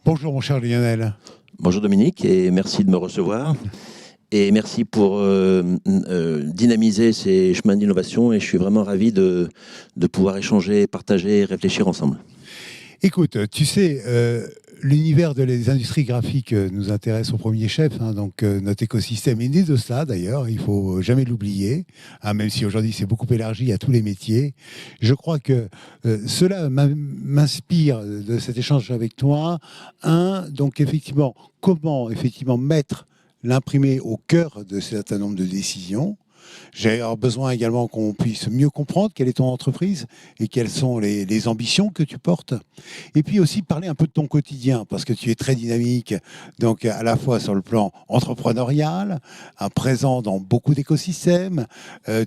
Bonjour mon cher Lionel. Bonjour Dominique et merci de me recevoir et merci pour dynamiser ces chemins d'innovation et je suis vraiment ravi de pouvoir échanger, partager et réfléchir ensemble. Écoute, tu sais, l'univers des industries graphiques nous intéresse au premier chef, hein, donc notre écosystème est né de ça d'ailleurs, il faut jamais l'oublier, hein, même si aujourd'hui c'est beaucoup élargi à tous les métiers. Je crois que cela m'inspire de cet échange avec toi. Donc effectivement, comment effectivement mettre l'imprimé au cœur de certain nombre de décisions. J'ai besoin également qu'on puisse mieux comprendre quelle est ton entreprise et quelles sont les ambitions que tu portes. Et puis aussi parler un peu de ton quotidien, parce que tu es très dynamique, donc à la fois sur le plan entrepreneurial, présent dans beaucoup d'écosystèmes.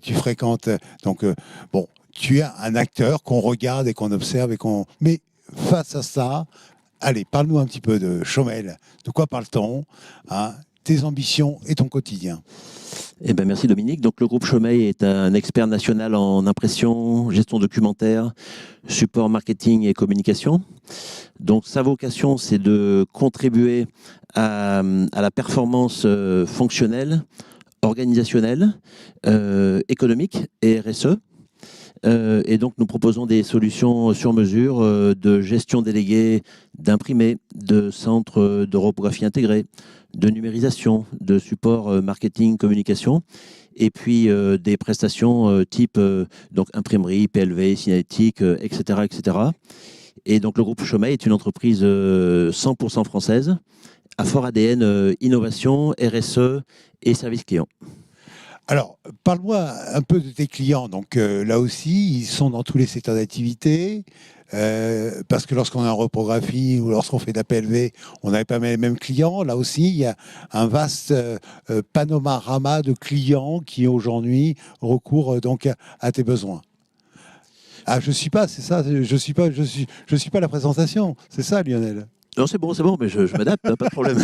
Tu fréquentes, donc bon, tu es un acteur qu'on regarde et qu'on observe Mais face à ça, allez, parle-nous un petit peu de Chomel. De quoi parle-t-on, hein, tes ambitions et ton quotidien? Eh ben, merci Dominique. Donc, le groupe Chomeil est un expert national en impression, gestion documentaire, support marketing et communication. Donc sa vocation, c'est de contribuer à la performance fonctionnelle, organisationnelle, économique et RSE. Et donc, nous proposons des solutions sur mesure de gestion déléguée d'imprimés, de centres de reprographie intégrés, de numérisation, de support marketing, communication, et puis des prestations type donc imprimerie, PLV, signalétique, etc., etc. Et donc, le groupe Chomeil est une entreprise 100% française, à fort ADN innovation, RSE et service client. Alors, parle-moi un peu de tes clients. Donc là aussi, ils sont dans tous les secteurs d'activité. Parce que lorsqu'on est en reprographie ou lorsqu'on fait de la PLV, on n'avait pas les mêmes clients. Là aussi, il y a un vaste panorama de clients qui aujourd'hui recourent donc à tes besoins. Ah, je suis pas, c'est ça. Je suis pas la présentation. C'est ça, Lionel. Non, c'est bon, mais je m'adapte, hein, pas de problème.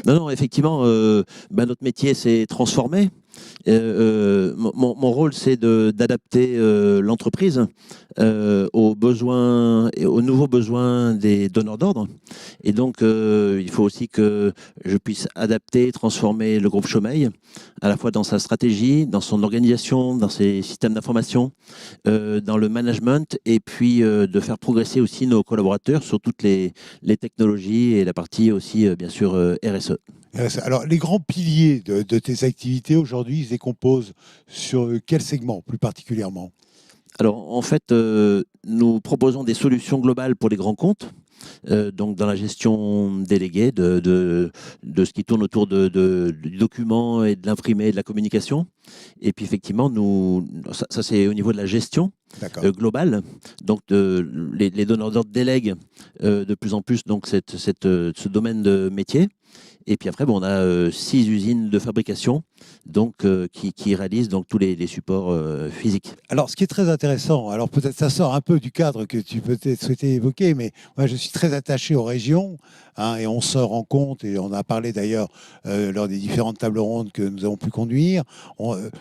Non, effectivement, notre métier, c'est transformer. Mon rôle, c'est d'adapter l'entreprise aux besoins et aux nouveaux besoins des donneurs d'ordre. Et donc, il faut aussi que je puisse adapter, transformer le groupe Chomeil, à la fois dans sa stratégie, dans son organisation, dans ses systèmes d'information, dans le management, et puis de faire progresser aussi nos collaborateurs sur toutes les technologies et la partie aussi, bien sûr, RSE. Alors, les grands piliers de tes activités aujourd'hui, ils se décomposent sur quel segment plus particulièrement? Alors, en fait, nous proposons des solutions globales pour les grands comptes, donc dans la gestion déléguée de ce qui tourne autour du document et de l'imprimé et de la communication. Et puis, effectivement, ça c'est au niveau de la gestion globale. Donc, les donneurs d'ordre délèguent de plus en plus donc, ce domaine de métier. Et puis après, on a 6 usines de fabrication donc, qui réalisent donc, tous les supports physiques. Alors, ce qui est très intéressant, alors peut-être ça sort un peu du cadre que tu peut-être souhaitais évoquer, mais moi, je suis très attaché aux régions, hein, et on se rend compte, et on a parlé d'ailleurs lors des différentes tables rondes que nous avons pu conduire,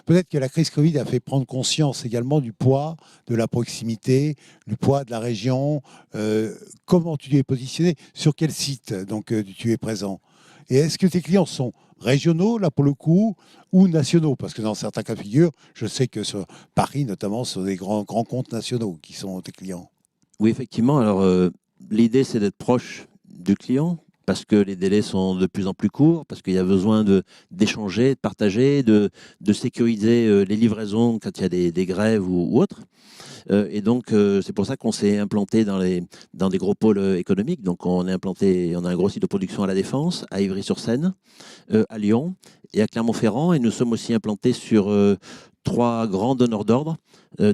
peut-être que la crise Covid a fait prendre conscience également du poids de la proximité, du poids de la région. Comment tu es positionné? Sur quel site donc, tu es présent? Et est-ce que tes clients sont régionaux, là pour le coup, ou nationaux? Parce que dans certains cas de figure, je sais que sur Paris, notamment, ce sont des grands comptes nationaux qui sont tes clients. Oui, effectivement. Alors, l'idée, c'est d'être proche du client parce que les délais sont de plus en plus courts, parce qu'il y a besoin d'échanger, de partager, de sécuriser les livraisons quand il y a des grèves ou autres. Et donc, c'est pour ça qu'on s'est implanté dans des gros pôles économiques. Donc, on a un gros site de production à La Défense, à Ivry-sur-Seine, à Lyon et à Clermont-Ferrand. Et nous sommes aussi implantés sur 3 grands donneurs d'ordre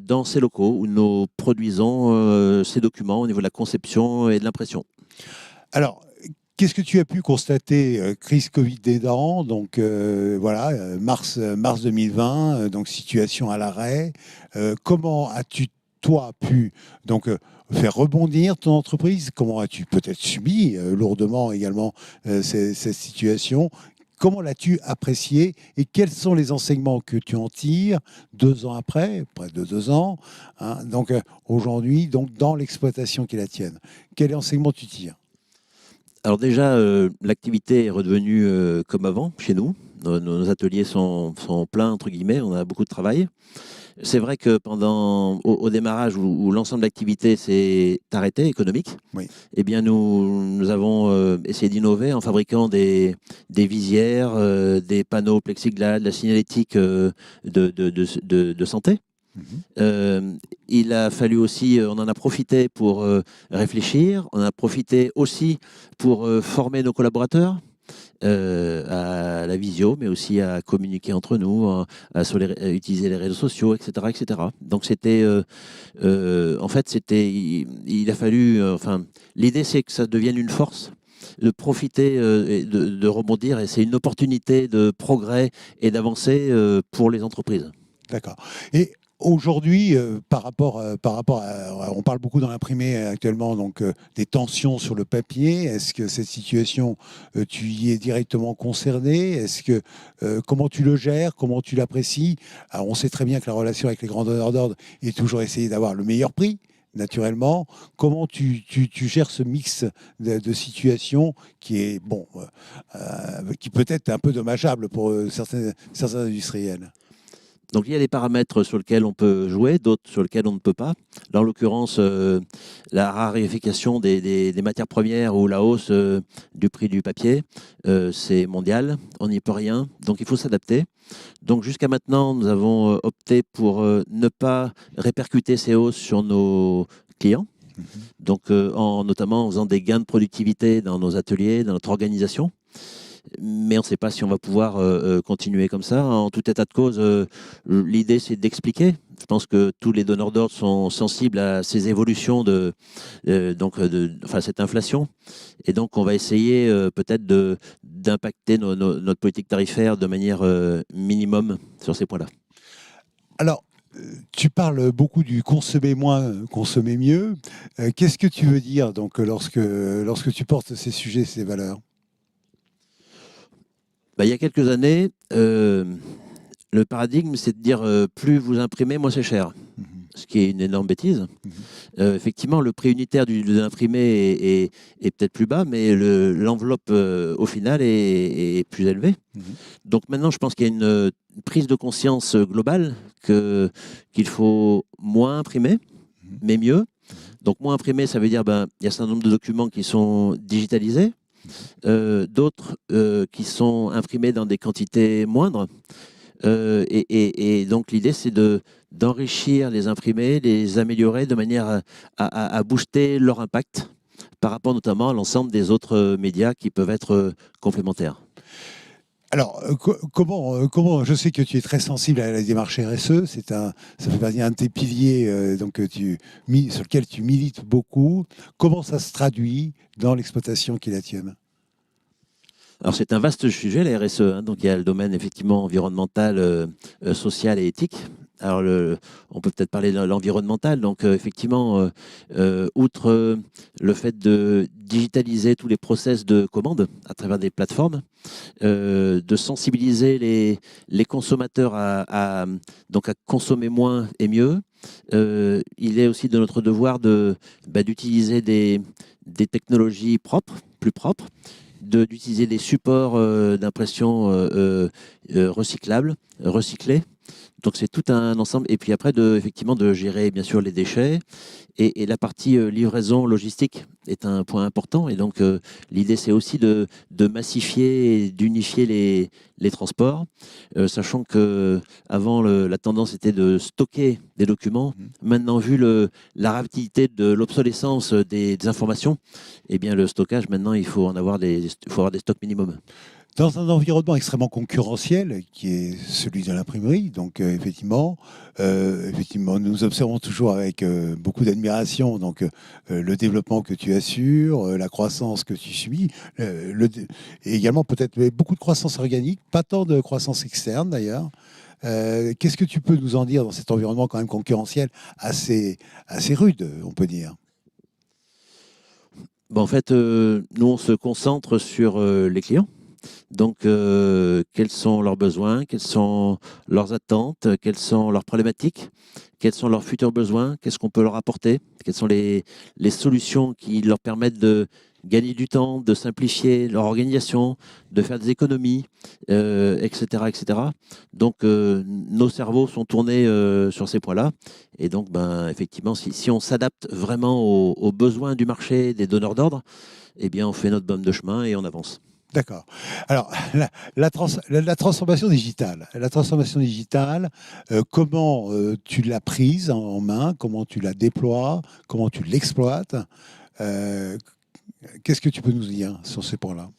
dans ces locaux où nous produisons ces documents au niveau de la conception et de l'impression. Alors, qu'est-ce que tu as pu constater, crise Covid aidant, donc voilà, mars 2020, donc situation à l'arrêt. Comment as-tu, toi, pu donc faire rebondir ton entreprise? Comment as-tu peut-être subi lourdement également cette situation? Comment l'as-tu apprécié et quels sont les enseignements que tu en tires 2 ans après, près de 2 ans, hein, donc aujourd'hui, donc dans l'exploitation qui est la tienne? Quel enseignement tu tires? Alors déjà, l'activité est redevenue comme avant chez nous. Nos ateliers sont pleins, entre guillemets, on a beaucoup de travail. C'est vrai que au démarrage où l'ensemble de l'activité s'est arrêté, économique, Oui. eh bien nous avons essayé d'innover en fabriquant des visières, des panneaux plexiglas, de la signalétique de santé. Mhm. Il a fallu aussi, on en a profité pour réfléchir, on en a profité aussi pour former nos collaborateurs à la visio, mais aussi à communiquer entre nous, à utiliser les réseaux sociaux, etc., etc. Donc en fait, il a fallu, enfin, l'idée c'est que ça devienne une force de profiter et de rebondir, et c'est une opportunité de progrès et d'avancer pour les entreprises. D'accord. Et aujourd'hui, on parle beaucoup dans l'imprimé actuellement, donc des tensions sur le papier. Est-ce que cette situation, tu y es directement concerné? Comment tu le gères? Comment tu l'apprécies? Alors, on sait très bien que la relation avec les grands donneurs d'ordre est toujours essayer d'avoir le meilleur prix. Naturellement, comment tu gères ce mix de situations qui est bon, qui peut être un peu dommageable pour certains industriels? Donc il y a des paramètres sur lesquels on peut jouer, d'autres sur lesquels on ne peut pas. Là, en l'occurrence, la raréfication des matières premières ou la hausse du prix du papier, c'est mondial, on n'y peut rien, donc il faut s'adapter. Donc jusqu'à maintenant, nous avons opté pour ne pas répercuter ces hausses sur nos clients, donc notamment en faisant des gains de productivité dans nos ateliers, dans notre organisation. Mais on ne sait pas si on va pouvoir continuer comme ça. En tout état de cause, l'idée c'est d'expliquer. Je pense que tous les donneurs d'ordre sont sensibles à ces évolutions enfin, cette inflation. Et donc on va essayer peut-être d'impacter notre politique tarifaire de manière minimum sur ces points-là. Alors, tu parles beaucoup du consommer moins, consommer mieux. Qu'est-ce que tu veux dire donc lorsque tu portes ces sujets, ces valeurs? Bah, il y a quelques années, le paradigme, c'est de dire plus vous imprimez, moins c'est cher. Mhm. Ce qui est une énorme bêtise. Mhm. Effectivement, le prix unitaire de l'imprimé est peut-être plus bas, mais l'enveloppe au final est plus élevée. Mhm. Donc maintenant, je pense qu'il y a une prise de conscience globale qu'il faut moins imprimer, mais mieux. Donc moins imprimer, ça veut dire il y a un certain nombre de documents qui sont digitalisés, d'autres qui sont imprimés dans des quantités moindres. Et donc l'idée, c'est d'enrichir les imprimés, les améliorer de manière à booster leur impact par rapport notamment à l'ensemble des autres médias qui peuvent être complémentaires. Alors, je sais que tu es très sensible à la démarche RSE, ça fait partie d'un de tes piliers sur lequel tu milites beaucoup. Comment ça se traduit dans l'exploitation qui est la tienne? Alors c'est un vaste sujet, la RSE, hein. Donc il y a le domaine effectivement environnemental, social et éthique. Alors on peut peut-être parler de l'environnemental. Donc effectivement, outre le fait de digitaliser tous les process de commande à travers des plateformes, de sensibiliser les consommateurs donc à consommer moins et mieux, il est aussi de notre devoir d'utiliser des technologies propres, plus propres, d'utiliser des supports d'impression recyclables, recyclés. Donc c'est tout un ensemble. Et puis après, effectivement, de gérer bien sûr les déchets. Et la partie livraison logistique est un point important. Et donc l'idée, c'est aussi de massifier et d'unifier les transports, sachant que avant la tendance était de stocker des documents. Maintenant, vu la rapidité de l'obsolescence des informations, eh bien le stockage, maintenant, il faut avoir des stocks minimum. Dans un environnement extrêmement concurrentiel, qui est celui de l'imprimerie, donc effectivement, nous observons toujours avec beaucoup d'admiration le développement que tu assures, la croissance que tu suis, et également peut-être beaucoup de croissance organique, pas tant de croissance externe d'ailleurs. Qu'est-ce que tu peux nous en dire dans cet environnement quand même concurrentiel assez rude, on peut dire? En fait, nous, on se concentre sur les clients. Donc, quels sont leurs besoins, quelles sont leurs attentes, quelles sont leurs problématiques, quels sont leurs futurs besoins, qu'est-ce qu'on peut leur apporter, quelles sont les solutions qui leur permettent gagner du temps, de simplifier leur organisation, de faire des économies, etc., etc. Donc, nos cerveaux sont tournés sur ces points-là. Et donc, effectivement, si on s'adapte vraiment aux besoins du marché, des donneurs d'ordre, eh bien, on fait notre bonne de chemin et on avance. D'accord. Alors, la transformation digitale, comment tu l'as prise en main, comment tu la déploies, comment tu l'exploites, euh, qu'est-ce que tu peux nous dire sur ces points-là?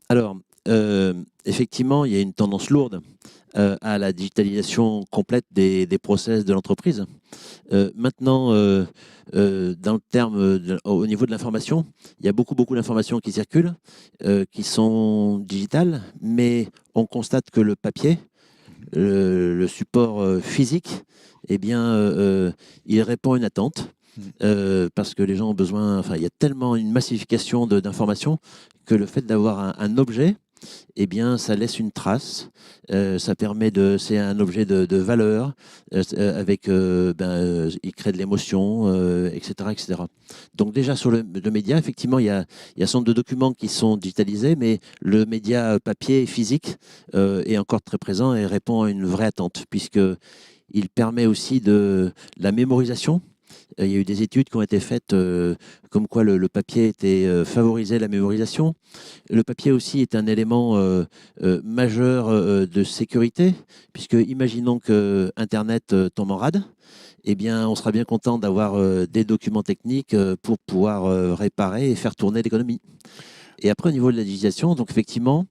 Alors, effectivement, il y a une tendance lourde à la digitalisation complète des process de l'entreprise. Maintenant, dans le terme au niveau de l'information, il y a beaucoup d'informations qui circulent, qui sont digitales, mais on constate que le papier, le support physique, eh bien, il répond à une attente. Parce que les gens ont besoin, enfin, il y a tellement une massification d'informations que le fait d'avoir un objet, eh bien, ça laisse une trace. Ça permet de, c'est un objet de valeur avec, il crée de l'émotion, etc., etc. Donc déjà sur le média, effectivement, il y a un certain nombre de documents qui sont digitalisés, mais le média papier et physique est encore très présent et répond à une vraie attente, puisque il permet aussi de la mémorisation. Il y a eu des études qui ont été faites comme quoi le papier était favorisait la mémorisation. Le papier aussi est un élément majeur de sécurité, puisque imaginons que Internet tombe en rade, eh bien, on sera bien content d'avoir des documents techniques pour pouvoir réparer et faire tourner l'économie. Et après, au niveau de la digitalisation, donc effectivement,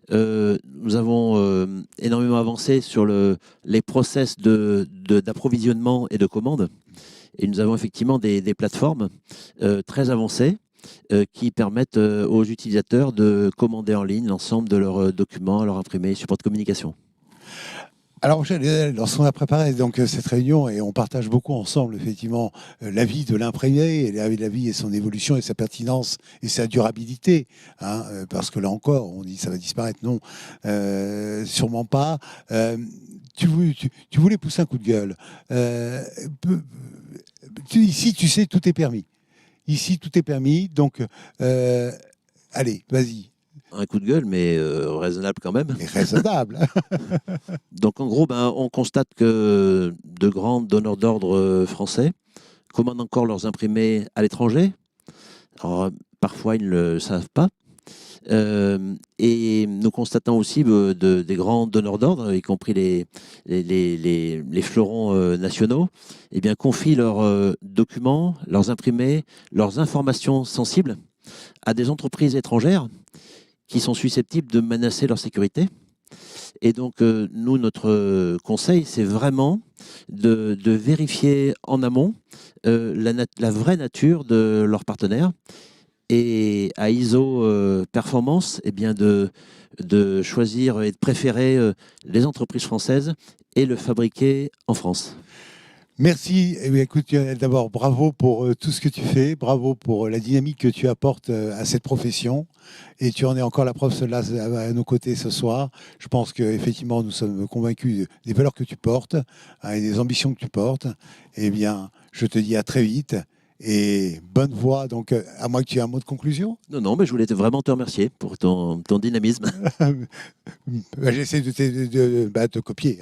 nous avons énormément avancé sur les process d'approvisionnement et de commande. Et nous avons effectivement des plateformes très avancées qui permettent aux utilisateurs de commander en ligne l'ensemble de leurs documents, leurs imprimés, supports de communication. Alors, lorsqu'on a préparé donc cette réunion et on partage beaucoup ensemble effectivement la vie de l'imprimé et la vie et son évolution et sa pertinence et sa durabilité, hein, parce que là encore, on dit ça va disparaître, non, sûrement pas. Tu voulais pousser un coup de gueule. Ici, tu sais, tout est permis. Ici, tout est permis. Donc, allez, vas-y. Un coup de gueule, mais raisonnable quand même. Mais raisonnable. Donc en gros, on constate que de grands donneurs d'ordre français commandent encore leurs imprimés à l'étranger. Alors, parfois, ils ne le savent pas. Et nous constatons aussi des grands donneurs d'ordre, y compris les fleurons nationaux, eh bien, confient leurs documents, leurs imprimés, leurs informations sensibles à des entreprises étrangères qui sont susceptibles de menacer leur sécurité. Et donc, nous, notre conseil, c'est vraiment de vérifier en amont la vraie nature de leurs partenaires. Et à ISO Performance, eh bien de choisir et de préférer les entreprises françaises et le fabriquer en France. Merci. Eh bien, écoute, d'abord, bravo pour tout ce que tu fais, bravo pour la dynamique que tu apportes à cette profession. Et tu en es encore la preuve là à nos côtés ce soir. Je pense qu'effectivement, nous sommes convaincus des valeurs que tu portes hein, et des ambitions que tu portes. Eh bien, je te dis à très vite et bonne voie. Donc, à moins que tu aies un mot de conclusion. Non, mais je voulais vraiment te remercier pour ton dynamisme. J'essaie de te copier.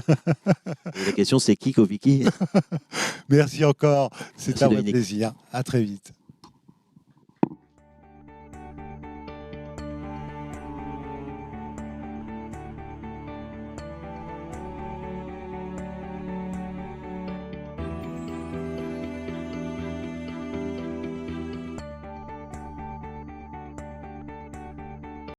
Et la question, c'est qui, Vicky? Merci encore. C'était un Dominique. plaisir. À très vite.